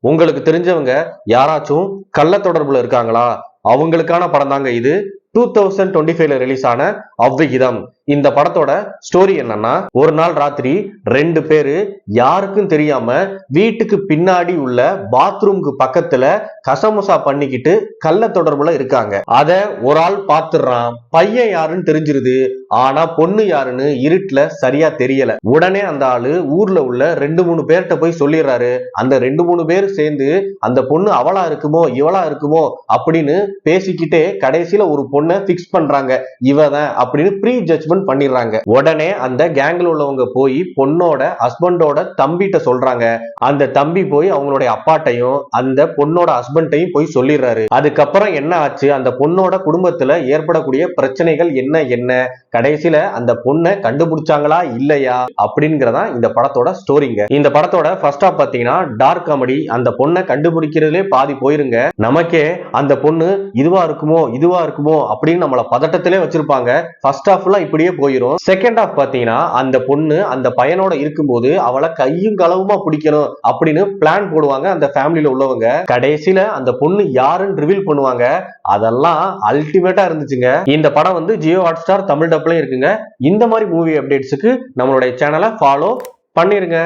உங்களுக்கு தெரிஞ்சவங்க யாராச்சும் கள்ள தொடர்புல இருக்காங்களா? அவங்களுக்கான படம் தாங்க இது. 2025ல ரிலீஸ் ஆன அவ்விகிதம். இந்த படத்தோட ஸ்டோரி என்னன்னா, ஒரு நாள் ராத்திரி 2 பேரு யாருக்கும் தெரியாம வீட்டுக்கு பின்னாடி உள்ள பாத்ரூம்க்கு பக்கத்துல கசமுசா பண்ணிக்கிட்டு கள்ள தொடர்புல இருக்காங்க. அத ஒரு ஆள் பாத்துறான். பையன் யாருன்னு தெரிஞ்சிருது. ஆனா பொண்ணு யாருன்னு இருட்டுல சரியா தெரியல. உடனே அந்த ஆளு ஊர்ல உள்ள 2-3 பேர்கிட்ட போய் சொல்லிடுறாரு. அந்த 2-3 பேர் சேர்ந்து அந்த பொண்ணு அவளா இருக்குமோ இவளா இருக்குமோ அப்படின்னு பேசிக்கிட்டே கடைசியில ஒரு பொண்ணை பிக்ஸ் பண்றாங்க. இவதான் அப்படின்னு ப்ரீ ஜட்ஜ்மெண்ட் பண்ணிடுறாங்க. உடனே அந்த கேங்ல உள்ளவங்க போய் பொண்ணோட ஹஸ்பண்டோட தம்பிட்ட சொல்றாங்க. அந்த தம்பி போய் அவங்களுடைய அப்பாட்டையும் அந்த பொண்ணோட ஹஸ்பண்டையும் போய் சொல்லிடுறாரு. அதுக்கப்புறம் என்ன ஆச்சு, அந்த பொண்ணோட குடும்பத்துல ஏற்படக்கூடிய பிரச்சனைகள் என்ன என்ன, கடைசியில அந்த பொண்ணை கண்டுபிடிச்சாங்களா இல்லையா அப்படிங்கறதா இந்த படத்தோட ஸ்டோரிங்க. இந்த படத்தோட ஃபர்ஸ்ட் ஹாஃப் பாத்தீங்கன்னா டார்க் காமெடி. அந்த பொண்ணை கண்டுபிடிக்கிறதுலே பாதி போயிருங்க. நமக்கே அந்த பொண்ணு இதுவா இருக்குமோ அப்படின்னு நம்மள பதட்டத்திலே வச்சிருப்பாங்க. ஃபர்ஸ்ட் ஹாஃப்ல இப்படியே போயிடும். செகண்ட் ஹாஃப் பாத்தீங்கன்னா அந்த பொண்ணு அந்த பையனோட இருக்கும்போது அவளை கையும் களவுமா பிடிக்கணும் அப்படின்னு பிளான் போடுவாங்க அந்த ஃபேமிலியில உள்ளவங்க. கடைசியில அந்த பொண்ணு யாருன்னு ரிவீல் பண்ணுவாங்க. அதெல்லாம் அல்டிமேட்டா இருந்துச்சுங்க. இந்த படம் வந்து ஜியோ ஹாட்ஸ்டார் தமிழ் டப்லயும் இருக்குங்க. இந்த மாதிரி மூவி அப்டேட்ஸுக்கு நம்மளுடைய சேனலை ஃபாலோ பண்ணிருங்க.